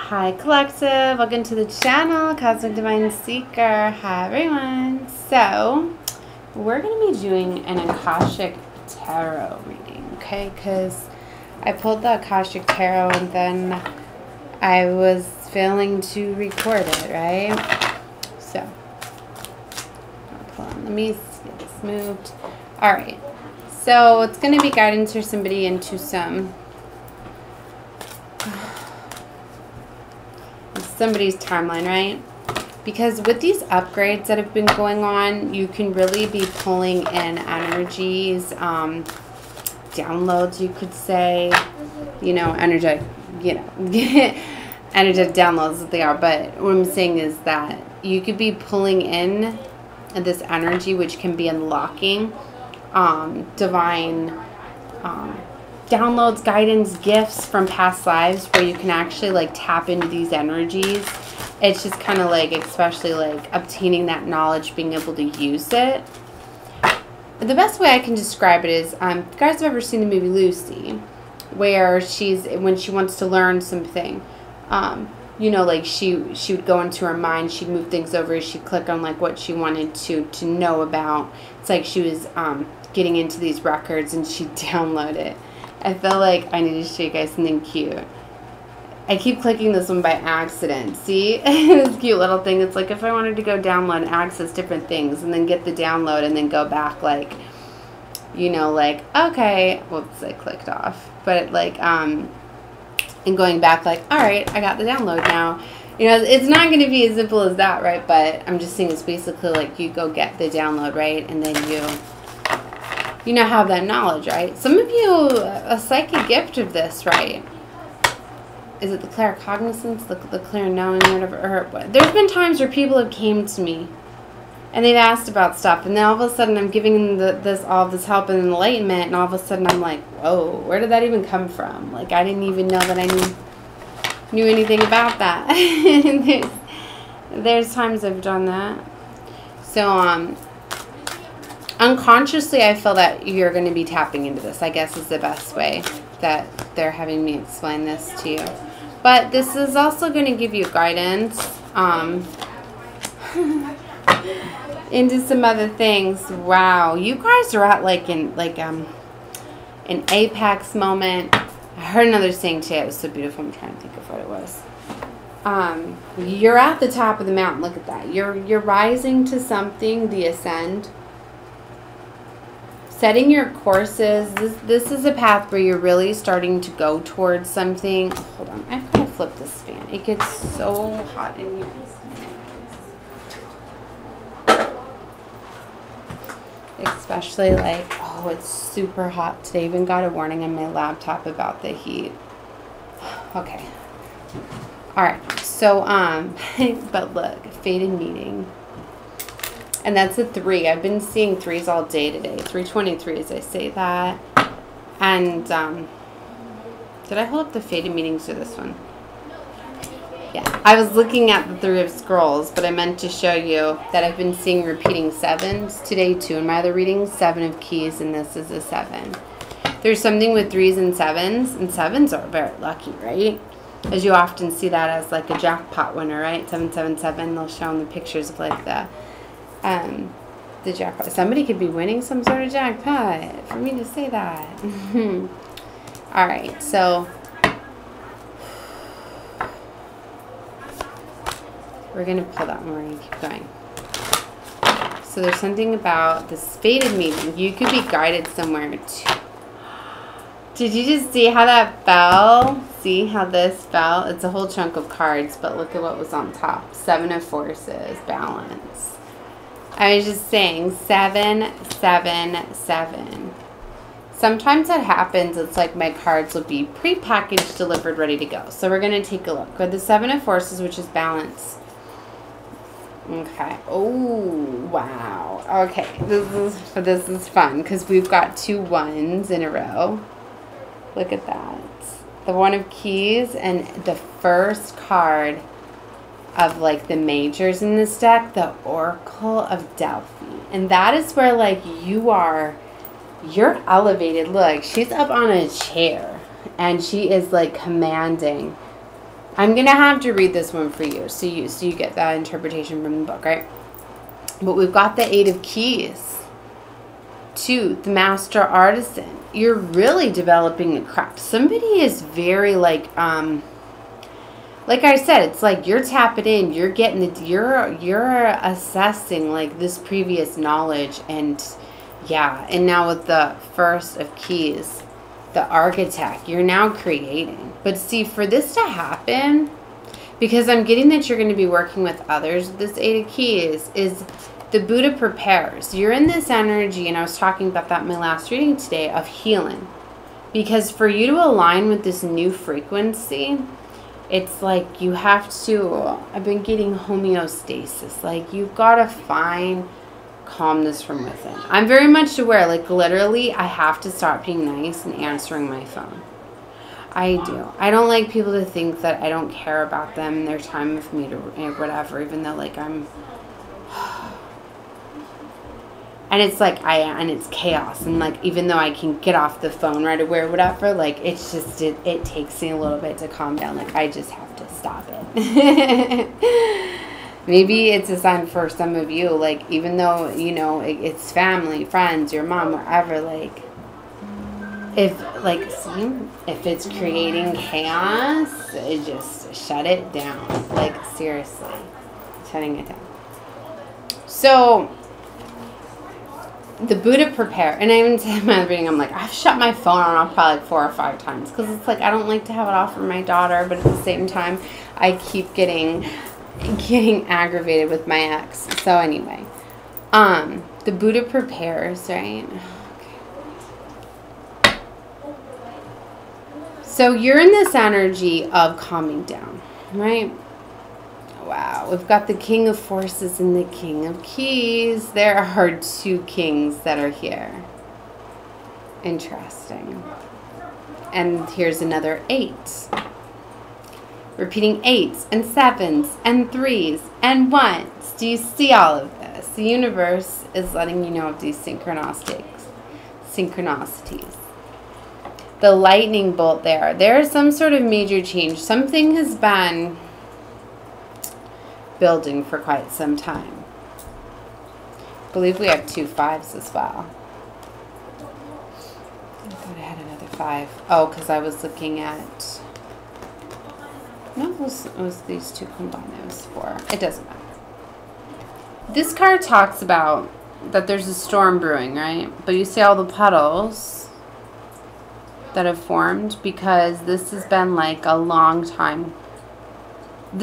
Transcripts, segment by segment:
Hi Collective, welcome to the channel, Cosmic Divine Seeker. Hi everyone. So, we're going to be doing an Akashic Tarot reading, okay? Because I pulled the Akashic Tarot and then I was failing to record it, right? So, hold on, let me get this moved. Alright, so it's going to be guidance for somebody into somebody's timeline, right? Because with these upgrades that have been going on, you can really be pulling in energies, downloads, you could say, energetic, energetic downloads that they are. But what I'm saying is that you could be pulling in this energy, which can be unlocking divine downloads, guidance, gifts from past lives, where you can actually like tap into these energies. It's just kind of like, especially like obtaining that knowledge, being able to use it. The best way I can describe it is, if you guys have ever seen the movie Lucy, where when she wants to learn something, like she would go into her mind, she'd move things over, she'd click on like what she wanted to know about. It's like she was getting into these records and she'd download it. I feel like I need to show you guys something cute. I keep clicking this one by accident. See? This cute little thing. It's like if I wanted to go download and access different things and then get the download and then go back like, okay, whoops, I clicked off. But like, and going back like, alright, I got the download now. It's not going to be as simple as that, right? But I'm just saying it's basically like you go get the download, right? And then you have that knowledge, right? Some of you, a psychic gift of this, right? Is it the claircognizance, the clear knowing, whatever? There's been times where people have came to me and they've asked about stuff, and then all of a sudden I'm giving them all this help and enlightenment, and all of a sudden I'm like, whoa, where did that even come from? Like, I didn't even know that I knew anything about that. there's times I've done that. So, unconsciously, I feel that you're going to be tapping into this, I guess, is the best way that they're having me explain this to you. But this is also going to give you guidance into some other things. Wow, you guys are at an apex moment. I heard another saying today. It was so beautiful. I'm trying to think of what it was. You're at the top of the mountain. Look at that. You're rising to something, the ascend. Setting your courses. This is a path where you're really starting to go towards something. Hold on, I've got to flip this fan. It gets so hot in here. Especially like, oh, it's super hot today. I even got a warning on my laptop about the heat. Okay. All right. So, but look, fated meeting. And that's a 3. I've been seeing 3s all day today. 323 as I say that. And, did I hold up the fated meetings or this one? Yeah. I was looking at the 3 of Scrolls, but I meant to show you that I've been seeing repeating 7s today too. In my other readings, 7 of Keys, and this is a 7. There's something with 3s and 7s, and 7s are very lucky, right? As you often see that as like a jackpot winner, right? 777, they'll show in the pictures of like the jackpot. Somebody could be winning some sort of jackpot for me to say that. All right, so we're gonna pull that one. We're gonna keep going. So there's something about this fated meeting. You could be guided somewhere too. Did you just see how that fell? See how this fell? It's a whole chunk of cards, but look at what was on top. 7 of Forces, balance. I was just saying 7, 7, 7. Sometimes that happens. It's like my cards will be pre-packaged, delivered, ready to go. So we're going to take a look. With the 7 of Forces, which is balance. Okay. Oh, wow. Okay. This is fun because we've got 2 1s in a row. Look at that. The 1 of Keys and the first card of like the majors in this deck, the Oracle of Delphi. And that is where like you're elevated. Look, she's up on a chair and she is like commanding I'm going to have to read this one for you so you get that interpretation from the book, right? But we've got the 8 of Keys. 2, the Master Artisan. You're really developing a craft. Somebody is very like I said, it's like you're tapping in, you're getting you're assessing like this previous knowledge, and yeah, and now with the First of Keys, the Architect, you're now creating. But see, for this to happen, because I'm getting that you're going to be working with others, this 8 of Keys is the Buddha prepares. You're in this energy, and I was talking about that in my last reading today, of healing. Because for you to align with this new frequency, it's like you have to, I've been getting homeostasis. Like you've got to find calmness from within. I'm very much aware, like literally, I have to stop being nice and answering my phone. I do. I don't like people to think that I don't care about them and their time with me or whatever, even though like I'm... And it's like, and it's chaos. And like, even though I can get off the phone right away or whatever, like, it's just, it takes me a little bit to calm down. Like, I just have to stop it. Maybe it's a sign for some of you, like, even though, you know, it's family, friends, your mom, wherever, like, if it's creating chaos, just shut it down. Like, seriously, shutting it down. So... the Buddha prepare, and I even said in my reading, I'm like, I've shut my phone off probably like 4 or 5 times, because it's like I don't like to have it off for my daughter, but at the same time I keep getting aggravated with my ex. So anyway, the Buddha prepares, right? Okay. So you're in this energy of calming down, right? Wow, we've got the King of Forces and the King of Keys. There are 2 kings that are here. Interesting. And here's another 8. Repeating 8s and 7s and 3s and 1s. Do you see all of this? The universe is letting you know of these synchronicities. The lightning bolt there. There is some sort of major change. Something has been building for quite some time. I believe we have 2 5s as well. I thought I had another 5. Oh, because I was looking at... No, it was these 2 combined. It was 4. It doesn't matter. This card talks about that there's a storm brewing, right? But you see all the puddles that have formed because this has been like a long time.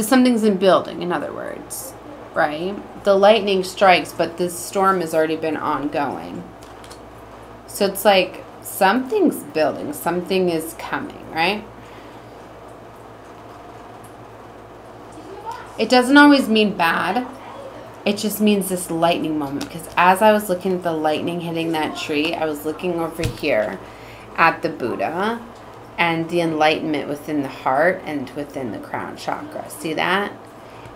Something's in building, in other words, right? The lightning strikes, but this storm has already been ongoing. So it's like something's building, something is coming, right? It doesn't always mean bad. It just means this lightning moment. Because as I was looking at the lightning hitting that tree, I was looking over here at the Buddha and the enlightenment within the heart and within the crown chakra. See that?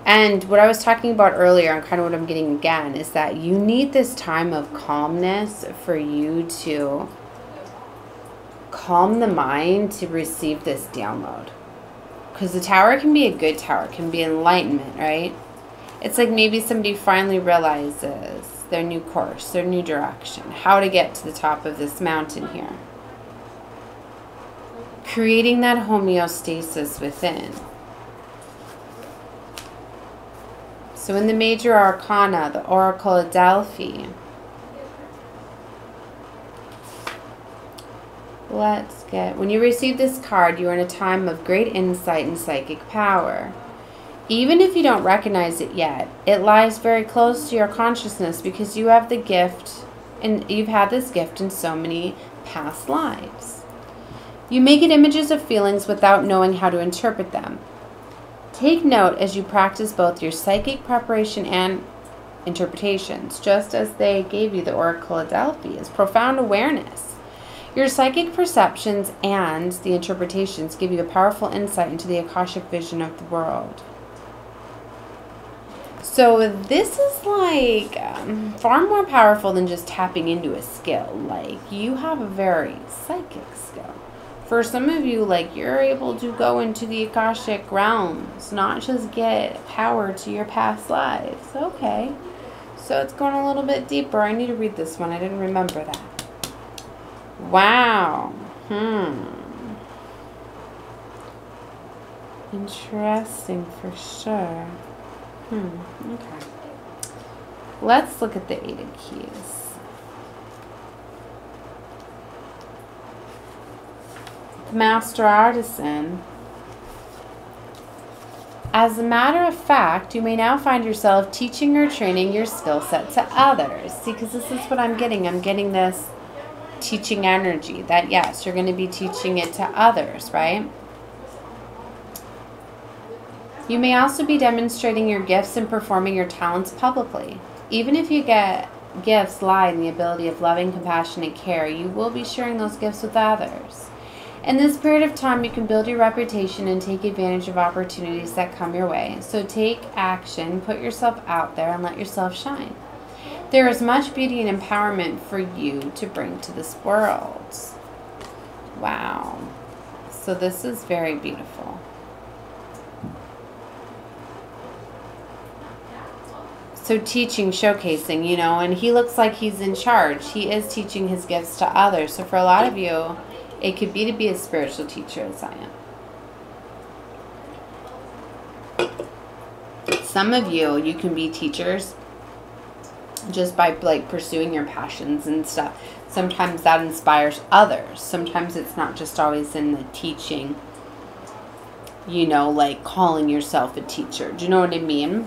And what I was talking about earlier, and kind of what I'm getting again, is that you need this time of calmness for you to calm the mind to receive this download. Because the tower can be a good tower, it can be enlightenment, right? It's like maybe somebody finally realizes their new course, their new direction, how to get to the top of this mountain here. Creating that homeostasis within. So in the major arcana, the Oracle of Delphi, when you receive this card, you are in a time of great insight and psychic power. Even if you don't recognize it yet, it lies very close to your consciousness because you have the gift, and you've had this gift in so many past lives. You may get images of feelings without knowing how to interpret them. Take note as you practice both your psychic preparation and interpretations, just as they gave you the Oracle of Delphi, is profound awareness. Your psychic perceptions and the interpretations give you a powerful insight into the Akashic vision of the world. So this is like far more powerful than just tapping into a skill. Like, you have a very psychic skill. For some of you, like, you're able to go into the Akashic realms, not just get power to your past lives. Okay. So it's going a little bit deeper. I need to read this one. I didn't remember that. Wow. Interesting for sure. Okay. Let's look at the Eight of Keys. The Master Artisan. As a matter of fact, you may now find yourself teaching or training your skill set to others. See, because this is what I'm getting. I'm getting this teaching energy. That, yes, you're going to be teaching it to others, right? You may also be demonstrating your gifts and performing your talents publicly. Even if you get gifts lie in the ability of loving, compassionate care, you will be sharing those gifts with others. In this period of time, you can build your reputation and take advantage of opportunities that come your way. So take action, put yourself out there, and let yourself shine. There is much beauty and empowerment for you to bring to this world. Wow. So this is very beautiful. So teaching, showcasing, you know, and he looks like he's in charge. He is teaching his gifts to others. So for a lot of you, it could be to be a spiritual teacher, as I am. Some of you, you can be teachers just by, like, pursuing your passions and stuff. Sometimes that inspires others. Sometimes it's not just always in the teaching, you know, like calling yourself a teacher. Do you know what I mean?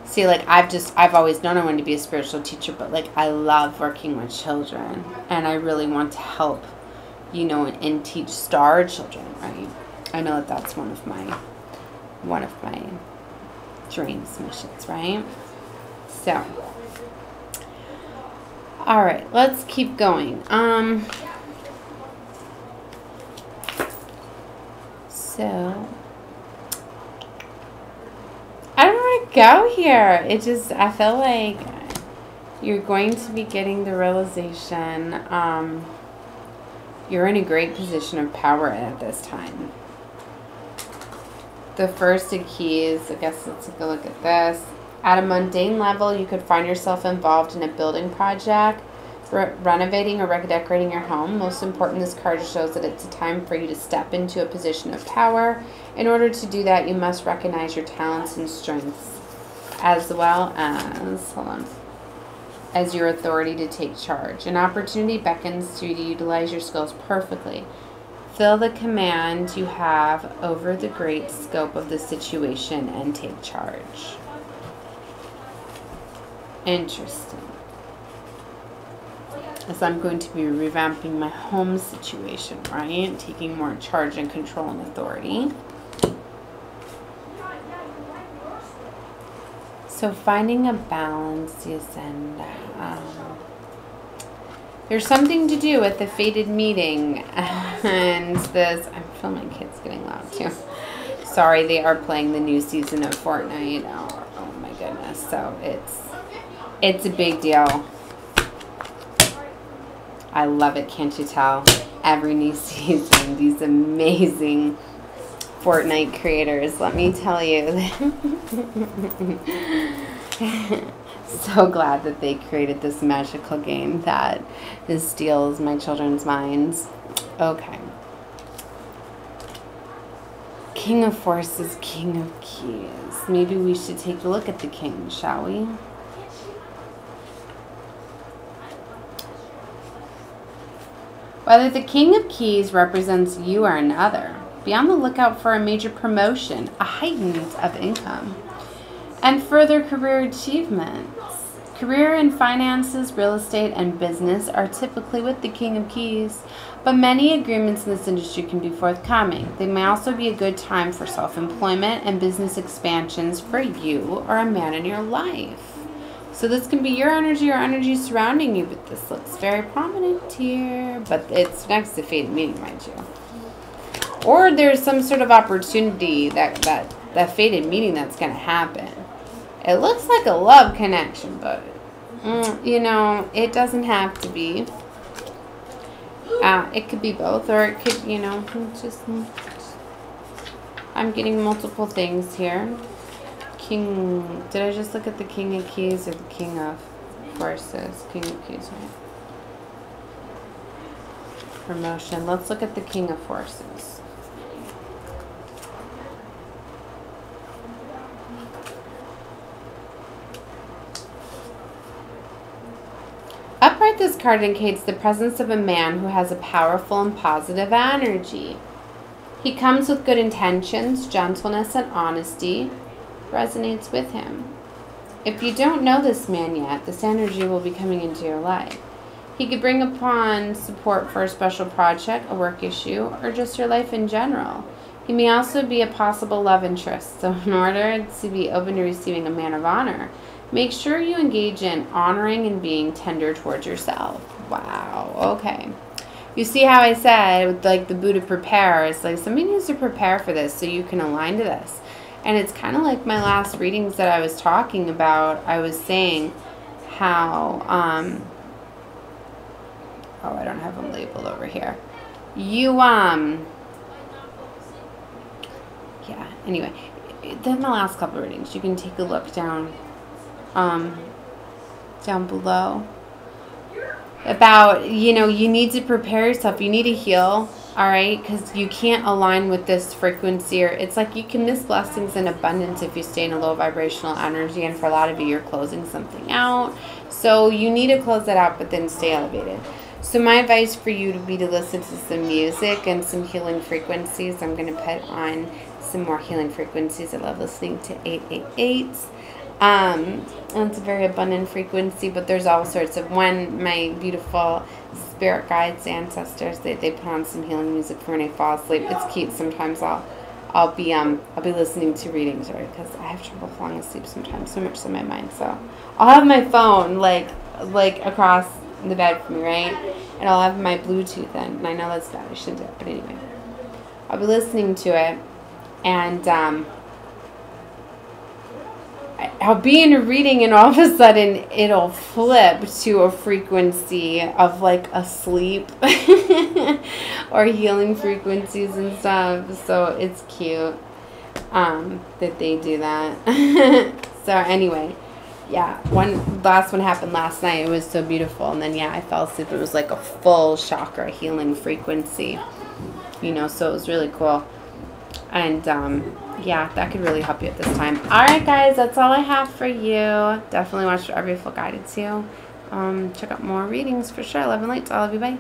See, like, I've always known I wanted to be a spiritual teacher, but, like, I love working with children, and I really want to help, you know, and teach star children, right? I know that that's one of my dreams, missions, right? So, all right, let's keep going. So, I don't want to go here. It just, I feel like you're going to be getting the realization you're in a great position of power at this time. The first of keys, I guess let's take a look at this. At a mundane level, you could find yourself involved in a building project, renovating or redecorating your home. Most important, this card shows that it's a time for you to step into a position of power. In order to do that, you must recognize your talents and strengths, as well as, as your authority to take charge. An opportunity beckons to you to utilize your skills perfectly. Fill the command you have over the great scope of the situation and take charge. Interesting. As I'm going to be revamping my home situation, right? Taking more charge and control and authority. So finding a balance, yes, and there's something to do with the fated meeting. And this, I'm feeling my kids getting loud too. Sorry, they are playing the new season of Fortnite. Oh my goodness. So it's a big deal. I love it, can't you tell? Every new season, these amazing Fortnite creators, let me tell you. So glad that they created this magical game that this steals my children's minds. Okay. King of Forces, King of Keys. Maybe we should take a look at the king, shall we? Whether the King of Keys represents you or another, be on the lookout for a major promotion, a heightened of income, and further career achievements. Career and finances, real estate, and business are typically with the King of Keys, but many agreements in this industry can be forthcoming. They may also be a good time for self-employment and business expansions for you or a man in your life. So this can be your energy or energy surrounding you, but this looks very prominent here. But it's next to fated meeting, mind you. Or there's some sort of opportunity that fated meeting that's going to happen. It looks like a love connection, but, you know, it doesn't have to be. It could be both, or it could, you know, just, I'm getting multiple things here. King, did I just look at the King of Keys or the King of Forces? King of Keys, right? Promotion. Let's look at the King of Forces. Upright, this card indicates the presence of a man who has a powerful and positive energy. He comes with good intentions, gentleness, and honesty resonates with him. If you don't know this man yet, this energy will be coming into your life. He could bring upon support for a special project, a work issue, or just your life in general. He may also be a possible love interest, so in order to be open to receiving a man of honor, make sure you engage in honoring and being tender towards yourself. Wow, okay. You see how I said, with like the Buddha prepare, it's like somebody needs to prepare for this so you can align to this. And it's kind of like my last readings that I was talking about. I was saying how, oh, I don't have them labeled over here. Yeah, anyway, then my last couple of readings, you can take a look down below about, you know, you need to prepare yourself. You need to heal, all right? Because you can't align with this frequency, or it's like you can miss blessings and abundance if you stay in a low vibrational energy. And for a lot of you, you're closing something out. So you need to close that out, but then stay elevated. So my advice for you would be to listen to some music and some healing frequencies. I'm going to put on some more healing frequencies. I love listening to 888s. And it's a very abundant frequency, but there's all sorts of, my beautiful spirit guides, ancestors, they put on some healing music for when I fall asleep. It's cute. Sometimes I'll be listening to readings, right? Because I have trouble falling asleep sometimes, so much in my mind. So I'll have my phone like across the bed from me, right? And I'll have my Bluetooth in, and I know that's bad, I shouldn't do it, but anyway, I'll be listening to it, and I'll be in a reading, and all of a sudden it'll flip to a frequency of like a sleep or healing frequencies and stuff. So it's cute that they do that. So anyway, yeah, last one happened last night. It was so beautiful, and then yeah, I fell asleep. It was like a full chakra healing frequency, you know. So it was really cool, and yeah, that could really help you at this time. Alright guys, that's all I have for you. Definitely watch whatever you feel guided to. Check out more readings for sure. Love and light to all of you. Bye.